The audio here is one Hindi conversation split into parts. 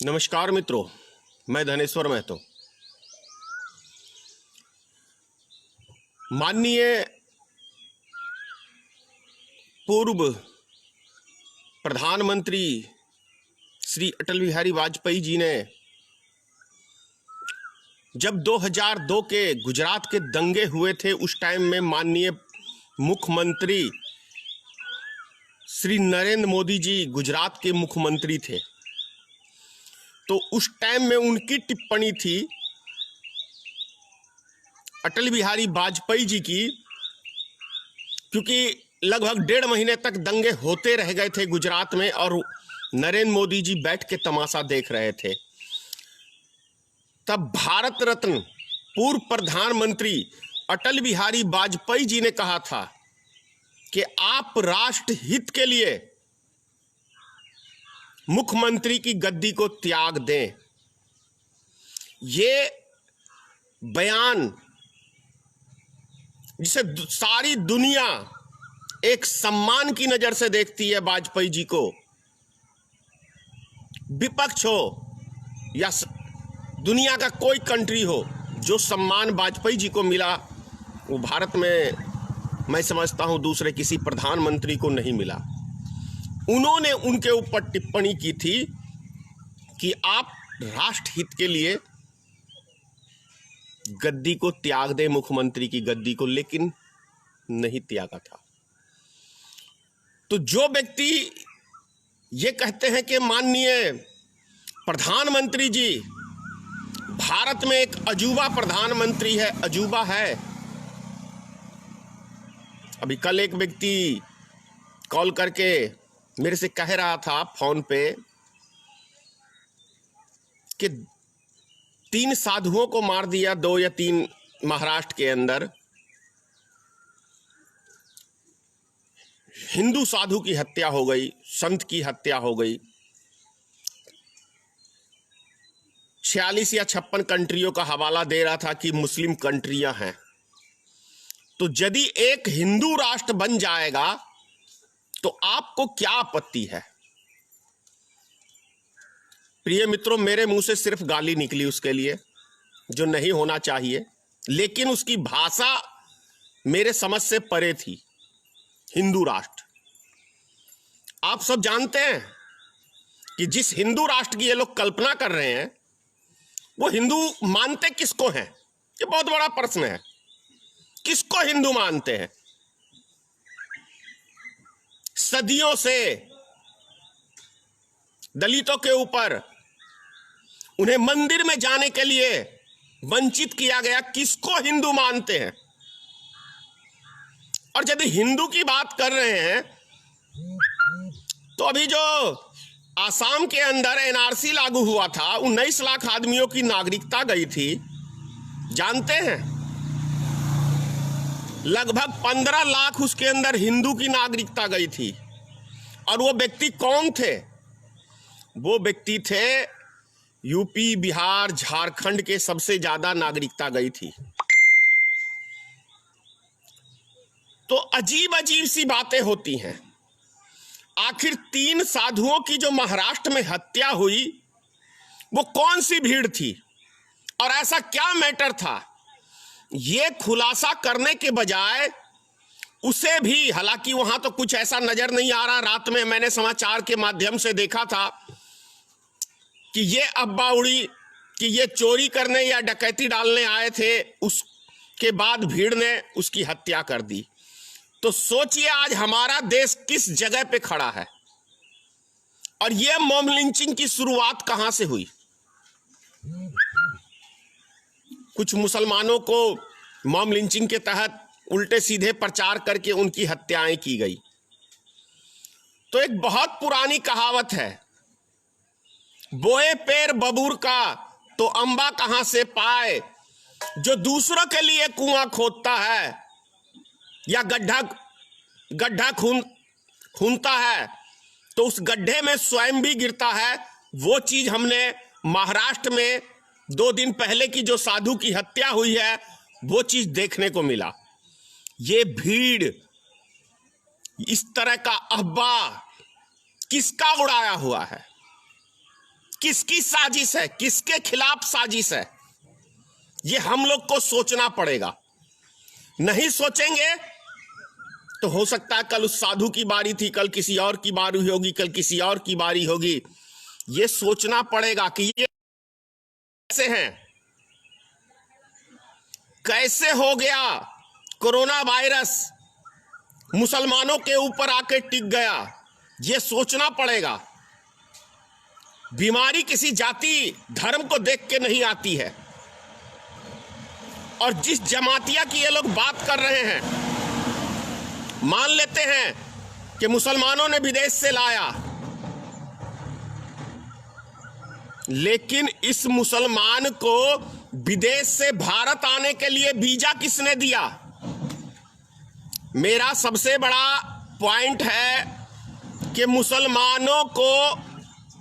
नमस्कार मित्रों, मैं धनेश्वर महतो। माननीय पूर्व प्रधानमंत्री श्री अटल बिहारी वाजपेयी जी ने जब 2002 के गुजरात के दंगे हुए थे, उस टाइम में माननीय मुख्यमंत्री श्री नरेंद्र मोदी जी गुजरात के मुख्यमंत्री थे। तो उस टाइम में उनकी टिप्पणी थी अटल बिहारी वाजपेयी जी की, क्योंकि लगभग 1.5 महीने तक दंगे होते रह गए थे गुजरात में और नरेंद्र मोदी जी बैठ के तमाशा देख रहे थे। तब भारत रत्न पूर्व प्रधानमंत्री अटल बिहारी वाजपेयी जी ने कहा था कि आप राष्ट्र हित के लिए मुख्यमंत्री की गद्दी को त्याग दें। ये बयान जिसे सारी दुनिया एक सम्मान की नजर से देखती है वाजपेयी जी को, विपक्ष हो या दुनिया का कोई कंट्री हो, जो सम्मान वाजपेयी जी को मिला वो भारत में मैं समझता हूं दूसरे किसी प्रधानमंत्री को नहीं मिला। उन्होंने उनके ऊपर टिप्पणी की थी कि आप राष्ट्र हित के लिए गद्दी को त्याग दें, मुख्यमंत्री की गद्दी को, लेकिन नहीं त्यागा था। तो जो व्यक्ति ये कहते हैं कि माननीय प्रधानमंत्री जी भारत में एक अजूबा प्रधानमंत्री है, अजूबा है। अभी कल एक व्यक्ति कॉल करके मेरे से कह रहा था फोन पे कि 3 साधुओं को मार दिया, 2 या 3 महाराष्ट्र के अंदर। हिंदू साधु की हत्या हो गई, संत की हत्या हो गई। 46 या 56 कंट्रियों का हवाला दे रहा था कि मुस्लिम कंट्रियां हैं। तो यदि एक हिंदू राष्ट्र बन जाएगा तो आपको क्या आपत्ति है? प्रिय मित्रों, मेरे मुंह से सिर्फ गाली निकली उसके लिए, जो नहीं होना चाहिए, लेकिन उसकी भाषा मेरे समझ से परे थी। हिंदू राष्ट्र, आप सब जानते हैं कि जिस हिंदू राष्ट्र की ये लोग कल्पना कर रहे हैं, वो हिंदू मानते किसको हैं? ये बहुत बड़ा प्रश्न है। किसको हिंदू मानते हैं? सदियों से दलितों के ऊपर उन्हें मंदिर में जाने के लिए वंचित किया गया। किसको हिंदू मानते हैं? और यदि हिंदू की बात कर रहे हैं तो अभी जो आसाम के अंदर एनआरसी लागू हुआ था, 19 लाख आदमियों की नागरिकता गई थी, जानते हैं? लगभग 15 लाख उसके अंदर हिंदू की नागरिकता गई थी। और वो व्यक्ति कौन थे? वो व्यक्ति थे यूपी, बिहार, झारखंड के सबसे ज्यादा नागरिकता गई थी। तो अजीब अजीब सी बातें होती हैं। आखिर 3 साधुओं की जो महाराष्ट्र में हत्या हुई, वो कौन सी भीड़ थी और ऐसा क्या मैटर था? ये खुलासा करने के बजाय उसे भी, हालांकि वहां तो कुछ ऐसा नजर नहीं आ रहा, रात में मैंने समाचार के माध्यम से देखा था कि ये अब्बा उड़ी कि ये चोरी करने या डकैती डालने आए थे, उसके बाद भीड़ ने उसकी हत्या कर दी। तो सोचिए आज हमारा देश किस जगह पे खड़ा है। और ये मॉब लिंचिंग की शुरुआत कहां से हुई? कुछ मुसलमानों को मॉब लिंचिंग के तहत उल्टे सीधे प्रचार करके उनकी हत्याएं की गई। तो एक बहुत पुरानी कहावत है, बोए पैर बबूर का तो अंबा कहां से पाए। जो दूसरों के लिए कुआं खोदता है या गड्ढा खूनता है तो उस गड्ढे में स्वयं भी गिरता है। वो चीज हमने महाराष्ट्र में 2 दिन पहले की जो साधु की हत्या हुई है, वो चीज देखने को मिला। ये भीड़, इस तरह का अफवाह किसका उड़ाया हुआ है? किसकी साजिश है, किसके खिलाफ साजिश है, ये हम लोग को सोचना पड़ेगा। नहीं सोचेंगे तो हो सकता है कल उस साधु की बारी थी, कल किसी और की बारी होगी, कल किसी और की बारी होगी। ये सोचना पड़ेगा कि ये कैसे हैं, कैसे हो गया कोरोना वायरस मुसलमानों के ऊपर आके टिक गया, ये सोचना पड़ेगा। बीमारी किसी जाति धर्म को देख के नहीं आती है। और जिस जमातिया की ये लोग बात कर रहे हैं, मान लेते हैं कि मुसलमानों ने विदेश से लाया, लेकिन इस मुसलमान को विदेश से भारत आने के लिए वीजा किसने दिया? मेरा सबसे बड़ा पॉइंट है कि मुसलमानों को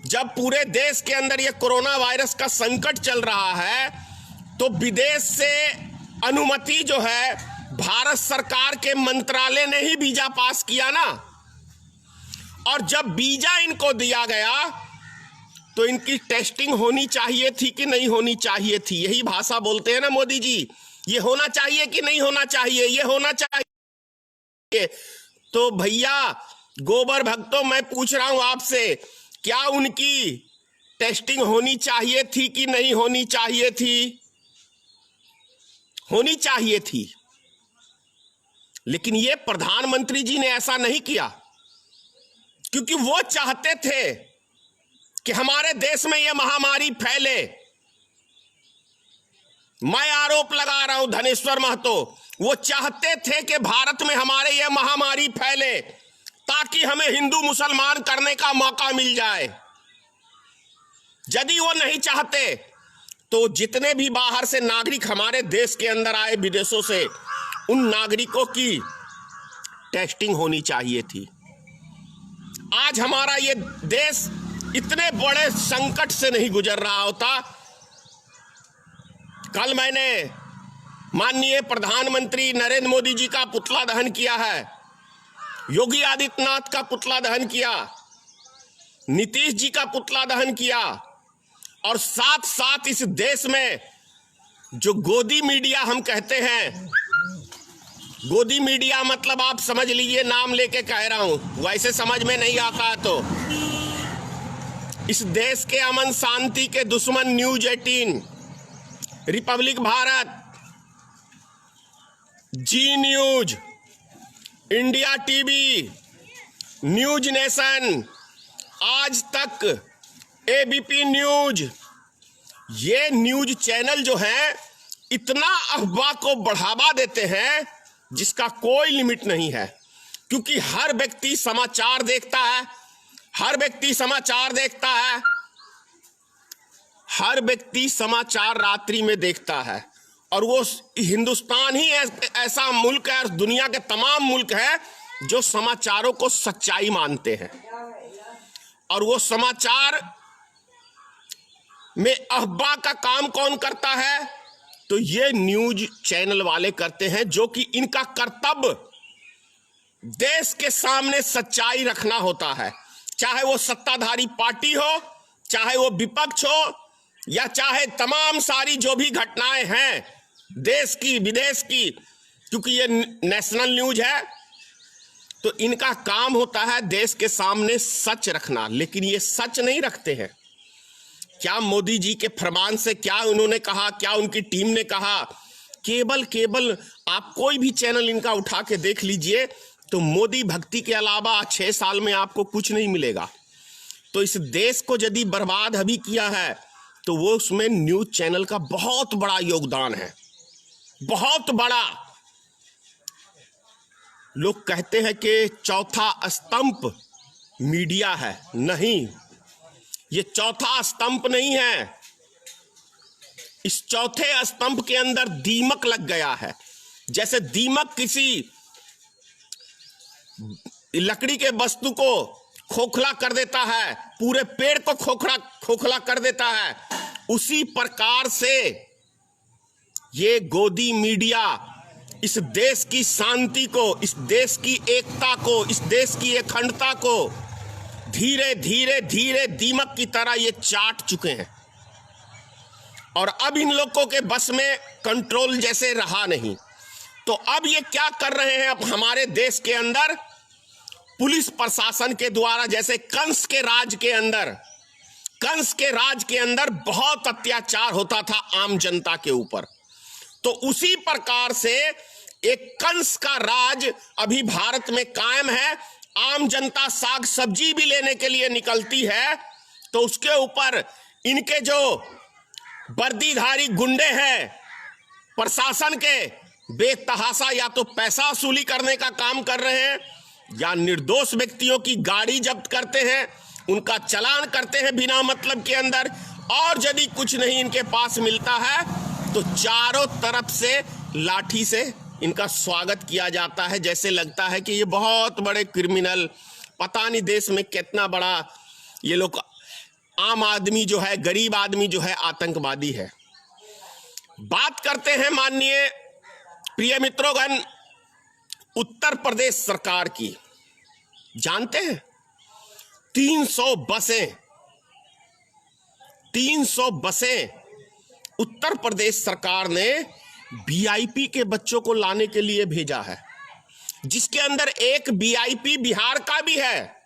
जब पूरे देश के अंदर ये कोरोना वायरस का संकट चल रहा है, तो विदेश से अनुमति जो है भारत सरकार के मंत्रालय ने ही वीजा पास किया ना। और जब वीजा इनको दिया गया तो इनकी टेस्टिंग होनी चाहिए थी कि नहीं होनी चाहिए थी? यही भाषा बोलते हैं ना मोदी जी, ये होना चाहिए कि नहीं होना चाहिए, ये होना चाहिए। तो भैया गोबर भक्तों, मैं पूछ रहा हूं आपसे, क्या उनकी टेस्टिंग होनी चाहिए थी कि नहीं होनी चाहिए थी? होनी चाहिए थी। लेकिन ये प्रधानमंत्री जी ने ऐसा नहीं किया, क्योंकि वो चाहते थे कि हमारे देश में यह महामारी फैले। मैं आरोप लगा रहा हूं धनेश्वर महतो, वो चाहते थे कि भारत में हमारे यह महामारी फैले ताकि हमें हिंदू मुसलमान करने का मौका मिल जाए। यदि वो नहीं चाहते तो जितने भी बाहर से नागरिक हमारे देश के अंदर आए विदेशों से, उन नागरिकों की टेस्टिंग होनी चाहिए थी। आज हमारा ये देश इतने बड़े संकट से नहीं गुजर रहा होता। कल मैंने माननीय प्रधानमंत्री नरेंद्र मोदी जी का पुतला दहन किया है, योगी आदित्यनाथ का पुतला दहन किया, नीतीश जी का पुतला दहन किया, और साथ साथ इस देश में जो गोदी मीडिया हम कहते हैं, गोदी मीडिया मतलब आप समझ लीजिए, नाम लेके कह रहा हूं, वैसे समझ में नहीं आता है तो इस देश के अमन शांति के दुश्मन News 18, Republic Bharat, Zee News, India TV, News Nation, Aaj Tak, ABP News, ये न्यूज चैनल जो हैं इतना अफवाह को बढ़ावा देते हैं जिसका कोई लिमिट नहीं है। क्योंकि हर व्यक्ति समाचार देखता है, हर व्यक्ति समाचार देखता है, हर व्यक्ति समाचार रात्रि में देखता है। और वो हिंदुस्तान ही ऐसा मुल्क है, दुनिया के तमाम मुल्क है जो समाचारों को सच्चाई मानते हैं। और वो समाचार में अफवाह का काम कौन करता है? तो ये न्यूज चैनल वाले करते हैं, जो कि इनका कर्तव्य देश के सामने सच्चाई रखना होता है। चाहे वो सत्ताधारी पार्टी हो, चाहे वो विपक्ष हो, या चाहे तमाम सारी जो भी घटनाएं हैं देश की विदेश की, क्योंकि ये नेशनल न्यूज है तो इनका काम होता है देश के सामने सच रखना। लेकिन ये सच नहीं रखते हैं। क्या मोदी जी के फरमान से क्या उन्होंने कहा, क्या उनकी टीम ने कहा? केवल आप कोई भी चैनल इनका उठा के देख लीजिए तो मोदी भक्ति के अलावा 6 साल में आपको कुछ नहीं मिलेगा। तो इस देश को यदि बर्बाद अभी किया है तो वो उसमें न्यूज चैनल का बहुत बड़ा योगदान है, बहुत बड़ा। लोग कहते हैं कि चौथा स्तंभ मीडिया है। नहीं, ये चौथा स्तंभ नहीं है। इस चौथे स्तंभ के अंदर दीमक लग गया है। जैसे दीमक किसी लकड़ी के वस्तु को खोखला कर देता है, पूरे पेड़ को खोखला कर देता है, उसी प्रकार से ये गोदी मीडिया इस देश की शांति को, इस देश की एकता को, इस देश की अखंडता को धीरे धीरे धीरे दीमक की तरह ये चाट चुके हैं और अब इन लोगों के बस में कंट्रोल जैसे रहा नहीं। तो अब ये क्या कर रहे हैं, अब हमारे देश के अंदर पुलिस प्रशासन के द्वारा, जैसे कंस के राज के अंदर बहुत अत्याचार होता था आम जनता के ऊपर, तो उसी प्रकार से एक कंस का राज अभी भारत में कायम है। आम जनता साग सब्जी भी लेने के लिए निकलती है तो उसके ऊपर इनके जो वर्दीधारी गुंडे हैं प्रशासन के, बेतहाशा या तो पैसा वसूली करने का काम कर रहे हैं या निर्दोष व्यक्तियों की गाड़ी जब्त करते हैं, उनका चालान करते हैं बिना मतलब के अंदर, और यदि कुछ नहीं इनके पास मिलता है तो चारों तरफ से लाठी से इनका स्वागत किया जाता है, जैसे लगता है कि ये बहुत बड़े क्रिमिनल, पता नहीं देश में कितना बड़ा ये लोग, आम आदमी जो है, गरीब आदमी जो है आतंकवादी है। बात करते हैं माननीय प्रिय मित्रोगण उत्तर प्रदेश सरकार की। जानते हैं 300 बसें उत्तर प्रदेश सरकार ने वीआईपी के बच्चों को लाने के लिए भेजा है, जिसके अंदर एक वीआईपी बिहार का भी है।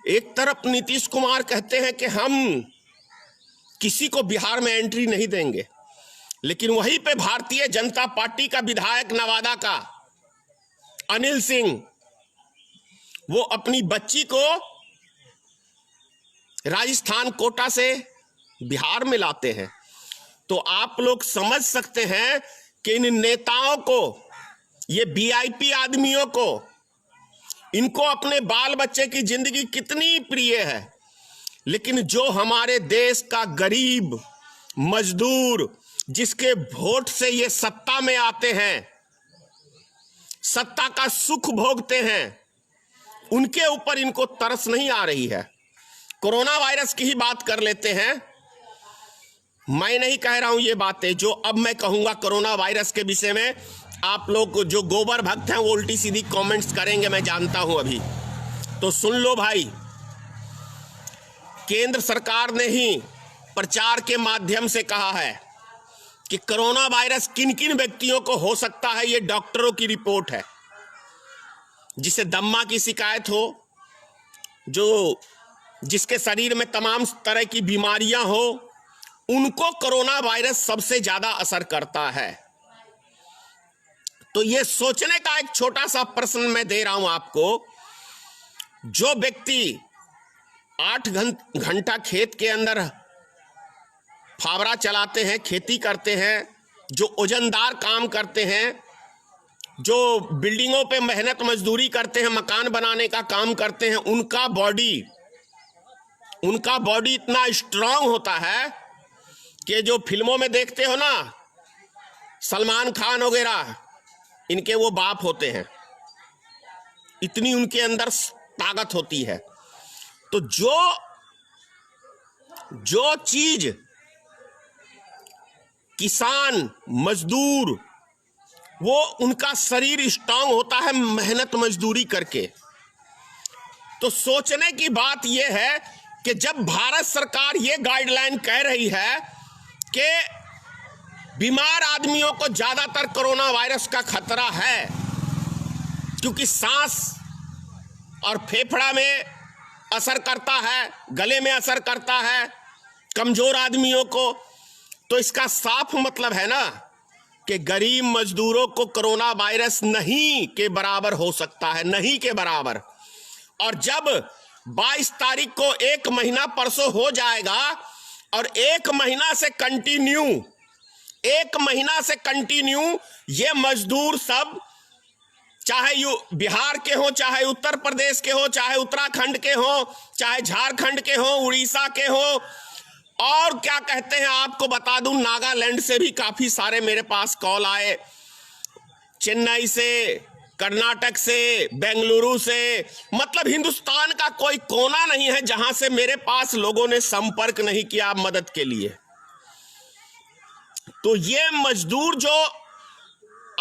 एक तरफ नीतीश कुमार कहते हैं कि हम किसी को बिहार में एंट्री नहीं देंगे, लेकिन वहीं पे भारतीय जनता पार्टी का विधायक नवादा का अनिल सिंह, वो अपनी बच्ची को राजस्थान कोटा से बिहार में लाते हैं। तो आप लोग समझ सकते हैं कि इन नेताओं को, ये वीआईपी आदमियों को, इनको अपने बाल बच्चे की जिंदगी कितनी प्रिय है, लेकिन जो हमारे देश का गरीब मजदूर, जिसके वोट से ये सत्ता में आते हैं, सत्ता का सुख भोगते हैं, उनके ऊपर इनको तरस नहीं आ रही है। कोरोना वायरस की ही बात कर लेते हैं। मैं नहीं कह रहा हूं ये बातें जो अब मैं कहूंगा कोरोना वायरस के विषय में, आप लोग जो गोबर भक्त हैं वो उल्टी सीधी कमेंट्स करेंगे, मैं जानता हूं अभी, तो सुन लो भाई। केंद्र सरकार ने ही प्रचार के माध्यम से कहा है कि कोरोना वायरस किन किन व्यक्तियों को हो सकता है। ये डॉक्टरों की रिपोर्ट है, जिसे दम्मा की शिकायत हो, जिसके शरीर में तमाम तरह की बीमारियां हो, उनको कोरोना वायरस सबसे ज्यादा असर करता है। तो ये सोचने का एक छोटा सा प्रश्न मैं दे रहा हूं आपको। जो व्यक्ति 8 घंटा खेत के अंदर फावड़ा चलाते हैं, खेती करते हैं, जो वजनदार काम करते हैं, जो बिल्डिंगों पे मेहनत मजदूरी करते हैं, मकान बनाने का काम करते हैं, उनका बॉडी इतना स्ट्रांग होता है कि जो फिल्मों में देखते हो ना, सलमान खान वगैरह, इनके वो बाप होते हैं, इतनी उनके अंदर ताकत होती है। तो जो चीज किसान मजदूर, वो उनका शरीर स्ट्रांग होता है मेहनत मजदूरी करके। तो सोचने की बात यह है कि जब भारत सरकार ये गाइडलाइन कह रही है कि बीमार आदमियों को ज्यादातर कोरोना वायरस का खतरा है, क्योंकि सांस और फेफड़ा में असर करता है, गले में असर करता है कमजोर आदमियों को, तो इसका साफ मतलब है ना कि गरीब मजदूरों को कोरोना वायरस नहीं के बराबर हो सकता है, नहीं के बराबर। और जब 22 तारीख को 1 महीना परसों हो जाएगा और 1 महीना से कंटिन्यू ये मजदूर सब, चाहे बिहार के हो, चाहे उत्तर प्रदेश के हो, चाहे उत्तराखंड के हो, चाहे झारखंड के हो, उड़ीसा के हो, और क्या कहते हैं आपको बता दूं, नागालैंड से भी काफी सारे मेरे पास कॉल आए, चेन्नई से, कर्नाटक से, बेंगलुरु से, मतलब हिंदुस्तान का कोई कोना नहीं है जहां से मेरे पास लोगों ने संपर्क नहीं किया मदद के लिए। तो ये मजदूर जो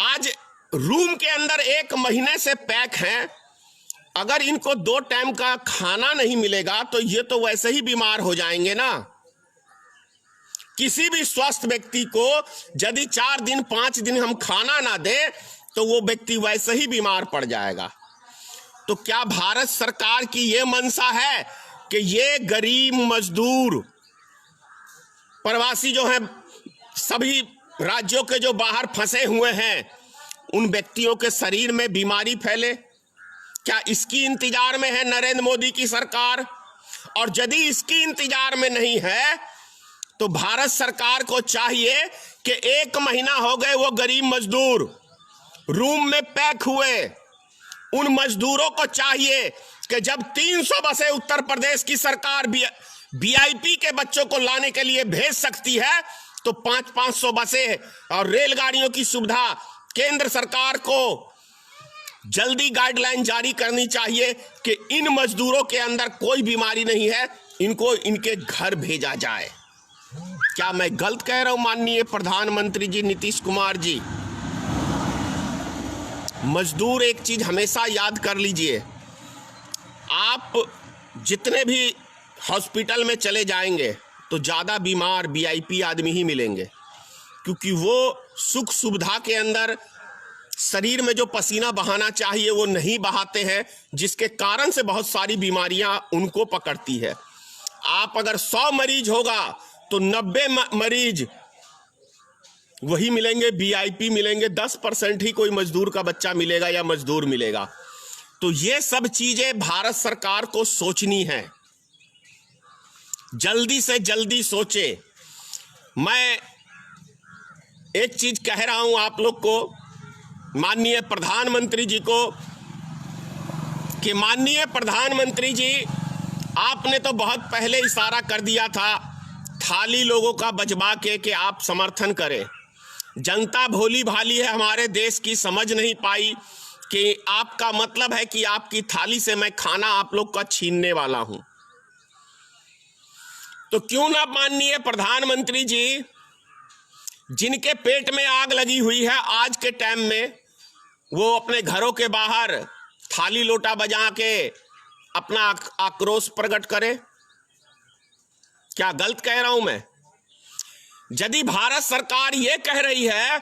आज रूम के अंदर 1 महीने से पैक हैं, अगर इनको 2 टाइम का खाना नहीं मिलेगा तो ये तो वैसे ही बीमार हो जाएंगे ना। किसी भी स्वस्थ व्यक्ति को यदि 4 दिन 5 दिन हम खाना ना दे तो वो व्यक्ति वैसे ही बीमार पड़ जाएगा। तो क्या भारत सरकार की ये मंशा है कि ये गरीब मजदूर प्रवासी जो हैं, सभी राज्यों के जो बाहर फंसे हुए हैं, उन व्यक्तियों के शरीर में बीमारी फैले? क्या इसकी इंतजार में है नरेंद्र मोदी की सरकार? और यदि इसकी इंतजार में नहीं है तो भारत सरकार को चाहिए कि 1 महीना हो गए वो गरीब मजदूर रूम में पैक हुए, उन मजदूरों को चाहिए कि जब 300 बसें उत्तर प्रदेश की सरकार वीआईपी के बच्चों को लाने के लिए भेज सकती है तो 500 बसें और रेलगाड़ियों की सुविधा केंद्र सरकार को जल्दी गाइडलाइन जारी करनी चाहिए कि इन मजदूरों के अंदर कोई बीमारी नहीं है, इनको इनके घर भेजा जाए। क्या मैं गलत कह रहा हूं माननीय प्रधानमंत्री जी नीतीश कुमार जी? मजदूर एक चीज हमेशा याद कर लीजिए, आप जितने भी हॉस्पिटल में चले जाएंगे तो ज्यादा बीमार वीआईपी आदमी ही मिलेंगे, क्योंकि वो सुख सुविधा के अंदर शरीर में जो पसीना बहाना चाहिए वो नहीं बहाते हैं, जिसके कारण से बहुत सारी बीमारियां उनको पकड़ती है। आप अगर 100 मरीज होगा तो 90 मरीज वही मिलेंगे, वीआईपी मिलेंगे, 10% ही कोई मजदूर का बच्चा मिलेगा या मजदूर मिलेगा। तो ये सब चीजें भारत सरकार को सोचनी है, जल्दी से जल्दी सोचे। मैं एक चीज कह रहा हूं आप लोग को, माननीय प्रधानमंत्री जी को, कि माननीय प्रधानमंत्री जी आपने तो बहुत पहले इशारा कर दिया था थाली लोगों का बचवा के कि आप समर्थन करें। जनता भोली भाली है हमारे देश की, समझ नहीं पाई कि आपका मतलब है कि आपकी थाली से मैं खाना आप लोग का छीनने वाला हूं। तो क्यों ना माननीय प्रधानमंत्री जी, जिनके पेट में आग लगी हुई है आज के टाइम में, वो अपने घरों के बाहर थाली लोटा बजा के अपना आक्रोश प्रकट करे? क्या गलत कह रहा हूं मैं? यदि भारत सरकार ये कह रही है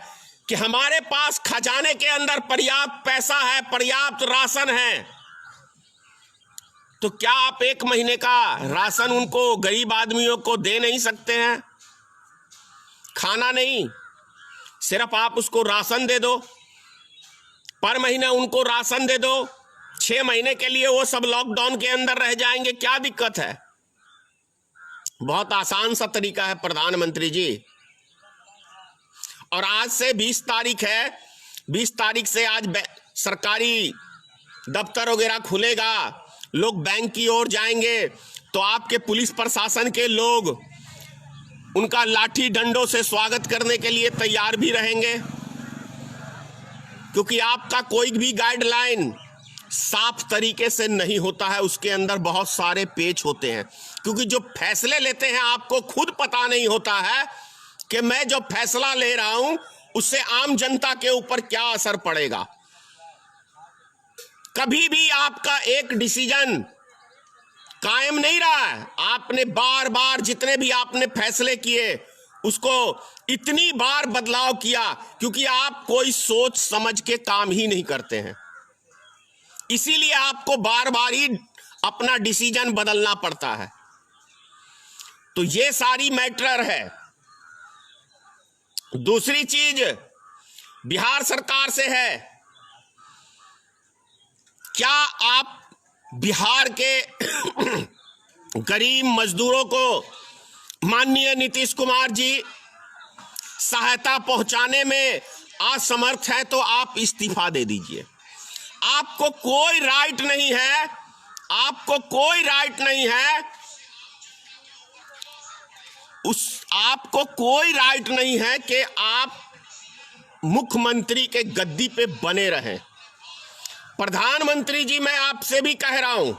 कि हमारे पास खजाने के अंदर पर्याप्त पैसा है, पर्याप्त राशन है, तो क्या आप 1 महीने का राशन उनको, गरीब आदमियों को दे नहीं सकते हैं? खाना नहीं, सिर्फ आप उसको राशन दे दो, पर महीना उनको राशन दे दो, 6 महीने के लिए वो सब लॉकडाउन के अंदर रह जाएंगे, क्या दिक्कत है? बहुत आसान सा तरीका है प्रधानमंत्री जी। और आज से 20 तारीख है, 20 तारीख से आज सरकारी दफ्तर वगैरह खुलेगा, लोग बैंक की ओर जाएंगे, तो आपके पुलिस प्रशासन के लोग उनका लाठी डंडों से स्वागत करने के लिए तैयार भी रहेंगे, क्योंकि आपका कोई भी गाइडलाइन साफ तरीके से नहीं होता है, उसके अंदर बहुत सारे पेच होते हैं। क्योंकि जो फैसले लेते हैं आपको खुद पता नहीं होता है कि मैं जो फैसला ले रहा हूं उससे आम जनता के ऊपर क्या असर पड़ेगा। कभी भी आपका एक डिसीजन कायम नहीं रहा है। आपने बार बार जितने भी आपने फैसले किए उसको इतनी बार बदलाव किया, क्योंकि आप कोई सोच समझ के काम ही नहीं करते हैं, इसीलिए आपको बार बार ही अपना डिसीजन बदलना पड़ता है। तो ये सारी मैटर है। दूसरी चीज बिहार सरकार से है, क्या आप बिहार के गरीब मजदूरों को माननीय नीतीश कुमार जी सहायता पहुंचाने में असमर्थ है तो आप इस्तीफा दे दीजिए। आपको कोई राइट नहीं है, आपको कोई राइट नहीं है, आपको कोई राइट नहीं है कि आप मुख्यमंत्री के गद्दी पे बने रहें। प्रधानमंत्री जी, मैं आपसे भी कह रहा हूं,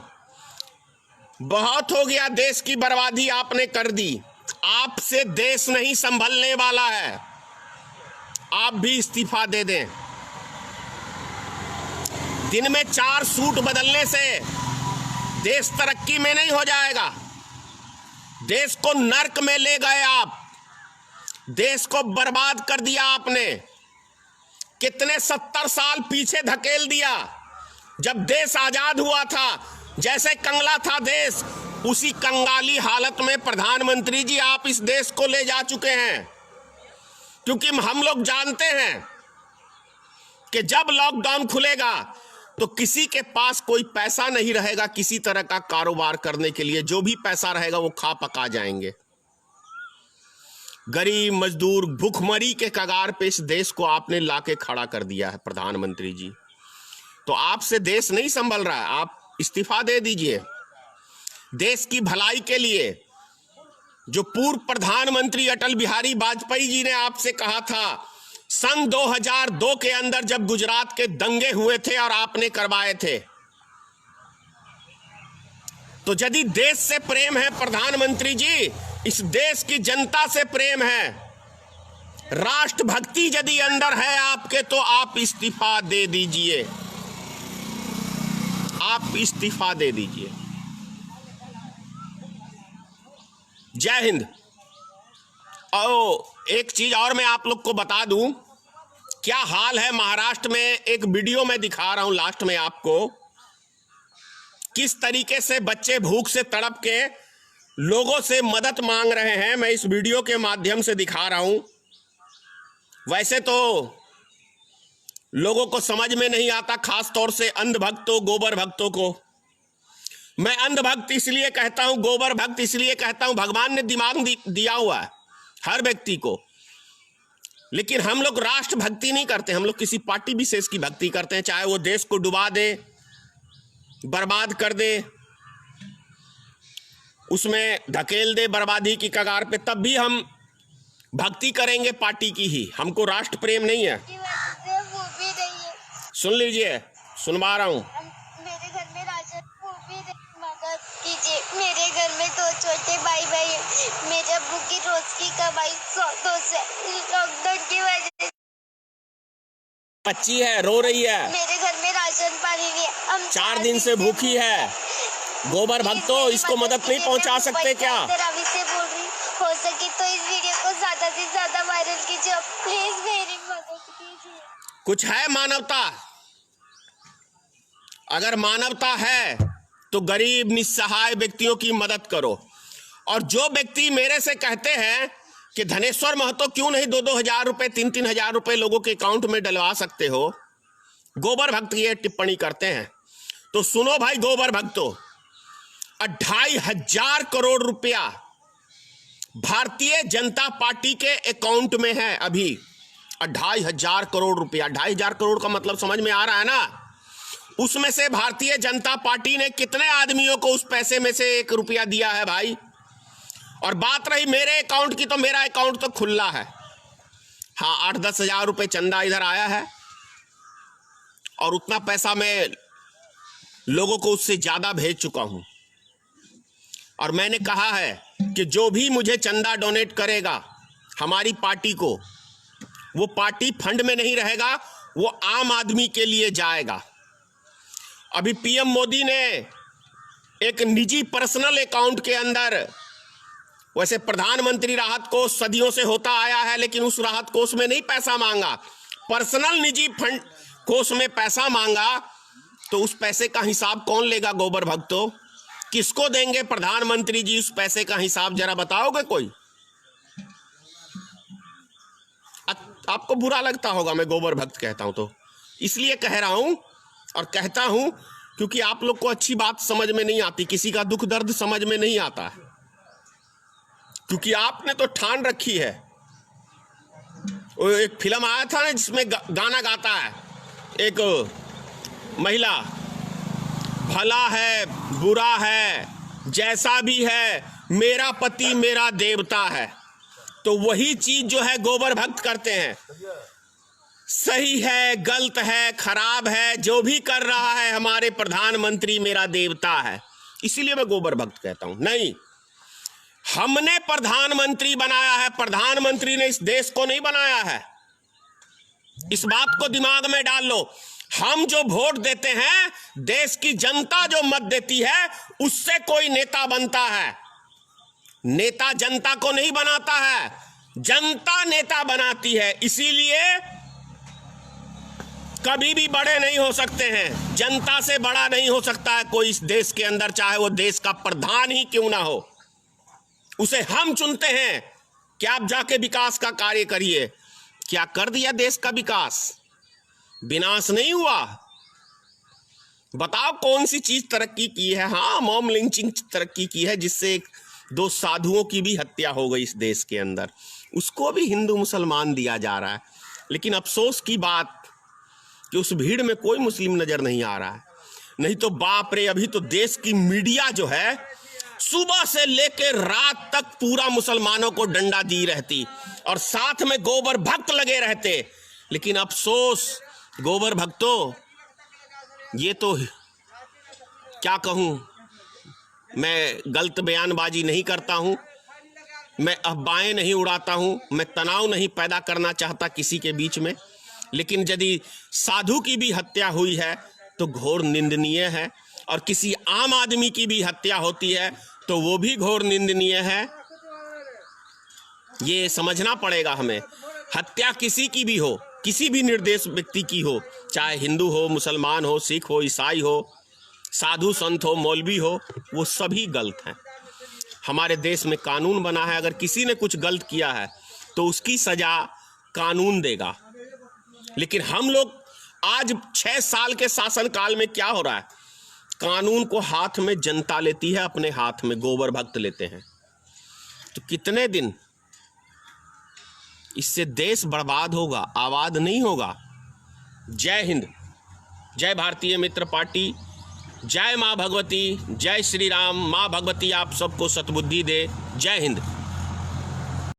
बहुत हो गया, देश की बर्बादी आपने कर दी, आपसे देश नहीं संभलने वाला है, आप भी इस्तीफा दे दें। दिन में 4 सूट बदलने से देश तरक्की में नहीं हो जाएगा। देश को नर्क में ले गए आप, देश को बर्बाद कर दिया आपने। कितने 70 साल पीछे धकेल दिया। जब देश आजाद हुआ था, जैसे कंगला था देश, उसी कंगाली हालत में प्रधानमंत्री जी आप इस देश को ले जा चुके हैं। क्योंकि हम लोग जानते हैं कि जब लॉकडाउन खुलेगा तो किसी के पास कोई पैसा नहीं रहेगा किसी तरह का कारोबार करने के लिए। जो भी पैसा रहेगा वो खा पका जाएंगे। गरीब मजदूर भूखमरी के कगार पे इस देश को आपने लाके खड़ा कर दिया है प्रधानमंत्री जी। तो आपसे देश नहीं संभल रहा है, आप इस्तीफा दे दीजिए। देश की भलाई के लिए जो पूर्व प्रधानमंत्री अटल बिहारी वाजपेयी जी ने आपसे कहा था सन 2002 के अंदर, जब गुजरात के दंगे हुए थे और आपने करवाए थे, तो यदि देश से प्रेम है प्रधानमंत्री जी, इस देश की जनता से प्रेम है, राष्ट्रभक्ति यदि अंदर है आपके, तो आप इस्तीफा दे दीजिए। आप इस्तीफा दे दीजिए। जय हिंद। और एक चीज और मैं आप लोग को बता दूं, क्या हाल है महाराष्ट्र में। एक वीडियो में दिखा रहा हूं लास्ट में आपको, किस तरीके से बच्चे भूख से तड़प के लोगों से मदद मांग रहे हैं। मैं इस वीडियो के माध्यम से दिखा रहा हूं। वैसे तो लोगों को समझ में नहीं आता, खास तौर से अंधभक्तों, गोबर भक्तों को। मैं अंधभक्त इसलिए कहता हूं, गोबर भक्त इसलिए कहता हूं, भगवान ने दिमाग दिया हुआ है हर व्यक्ति को, लेकिन हम लोग राष्ट्र भक्ति नहीं करते। हम लोग किसी पार्टी विशेष की भक्ति करते हैं, चाहे वो देश को डुबा दे, बर्बाद कर दे, उसमें धकेल दे बर्बादी की कगार पे, तब भी हम भक्ति करेंगे पार्टी की ही। हमको राष्ट्र प्रेम नहीं है। सुन लीजिए, सुनवा रहा हूं। मेरे घर में राशन मदद कीजिए। मेरे घर में 2 छोटे भाई है। मेरे अब्बू की रोज की कमाई 100 से लॉकडाउन की वजह से बच्ची है, रो रही है। मेरे घर में राशन पानी नहीं है। हम 4 दिन से भूखी है। गोबर भक्तों, इसको मदद नहीं पहुंचा सकते क्या? रवि से बोल रही, हो सके तो इस वीडियो को ज्यादा से ज्यादा वायरल कीजिए प्लीज, मेरी मदद कीजिए। कुछ है मानवता? अगर मानवता है तो गरीब निस्सहाय व्यक्तियों की मदद करो। और जो व्यक्ति मेरे से कहते हैं कि धनेश्वर महतो क्यों नहीं 2-2 हजार रुपए, 3-3 हजार रुपए लोगों के अकाउंट में डलवा सकते हो, गोबर भक्त ये टिप्पणी करते हैं, तो सुनो भाई गोबर भक्तों, 2,500 करोड़ रुपया भारतीय जनता पार्टी के अकाउंट में है अभी। 2,500 करोड़ रुपया। 2,500 करोड़ का मतलब समझ में आ रहा है ना? उसमें से भारतीय जनता पार्टी ने कितने आदमियों को उस पैसे में से 1 रुपया दिया है भाई? और बात रही मेरे अकाउंट की, तो मेरा अकाउंट तो खुला है। हाँ, 8-10 हजार रुपए चंदा इधर आया है, और उतना पैसा मैं लोगों को उससे ज्यादा भेज चुका हूं। और मैंने कहा है कि जो भी मुझे चंदा डोनेट करेगा हमारी पार्टी को, वो पार्टी फंड में नहीं रहेगा, वो आम आदमी के लिए जाएगा। अभी पीएम मोदी ने एक निजी पर्सनल अकाउंट के अंदर, वैसे प्रधानमंत्री राहत कोष सदियों से होता आया है, लेकिन उस राहत कोष में नहीं पैसा मांगा, पर्सनल निजी फंड कोष में पैसा मांगा। तो उस पैसे का हिसाब कौन लेगा गोबर भक्तों? किसको देंगे प्रधानमंत्री जी उस पैसे का हिसाब? जरा बताओगे कोई? आपको बुरा लगता होगा मैं गोबर भक्त कहता हूं, तो इसलिए कह रहा हूं, और कहता हूं क्योंकि आप लोग को अच्छी बात समझ में नहीं आती, किसी का दुख दर्द समझ में नहीं आता है, क्योंकि आपने तो ठान रखी है। वो एक फिल्म आया था ना जिसमें गाना गाता है एक महिला, भला है बुरा है जैसा भी है मेरा पति मेरा देवता है। तो वही चीज जो है गोबर भक्त करते हैं। सही है, गलत है, खराब है, जो भी कर रहा है हमारे प्रधानमंत्री मेरा देवता है। इसीलिए मैं गोबर भक्त कहता हूं। नहीं, हमने प्रधानमंत्री बनाया है, प्रधानमंत्री ने इस देश को नहीं बनाया है। इस बात को दिमाग में डाल लो। हम जो वोट देते हैं, देश की जनता जो मत देती है, उससे कोई नेता बनता है। नेता जनता को नहीं बनाता है, जनता नेता बनाती है। इसीलिए कभी भी बड़े नहीं हो सकते हैं, जनता से बड़ा नहीं हो सकता है कोई इस देश के अंदर, चाहे वो देश का प्रधान ही क्यों ना हो। उसे हम चुनते हैं कि आप जाके विकास का कार्य करिए। क्या कर दिया देश का विकास? विनाश नहीं हुआ। बताओ कौन सी चीज तरक्की की है? हाँ, मॉब लिंचिंग तरक्की की है, जिससे 2 साधुओं की भी हत्या हो गई इस देश के अंदर। उसको भी हिंदू मुसलमान दिया जा रहा है। लेकिन अफसोस की बात कि उस भीड़ में कोई मुस्लिम नजर नहीं आ रहा है। नहीं तो बाप रे, अभी तो देश की मीडिया जो है सुबह से लेकर रात तक पूरा मुसलमानों को डंडा दी रहती और साथ में गोबर भक्त लगे रहते। लेकिन अफसोस, गोबर भक्तों, ये तो क्या कहूं, मैं गलत बयानबाजी नहीं करता हूं, मैं अफवाहें नहीं उड़ाता हूं, मैं तनाव नहीं पैदा करना चाहता किसी के बीच में। लेकिन यदि साधु की भी हत्या हुई है तो घोर निंदनीय है, और किसी आम आदमी की भी हत्या होती है तो वो भी घोर निंदनीय है। ये समझना पड़ेगा हमें। हत्या किसी की भी हो, किसी भी निर्दोष व्यक्ति की हो, चाहे हिंदू हो, मुसलमान हो, सिख हो, ईसाई हो, साधु संत हो, मौलवी हो, वो सभी गलत हैं। हमारे देश में कानून बना है, अगर किसी ने कुछ गलत किया है तो उसकी सजा कानून देगा। लेकिन हम लोग आज 6 साल के शासनकाल में क्या हो रहा है? कानून को हाथ में जनता लेती है, अपने हाथ में गोबर भक्त लेते हैं। तो कितने दिन इससे देश बर्बाद होगा, आबाद नहीं होगा। जय हिंद, जय भारतीय मित्र पार्टी, जय माँ भगवती, जय श्री राम। माँ भगवती आप सबको सद्बुद्धि दे। जय हिंद।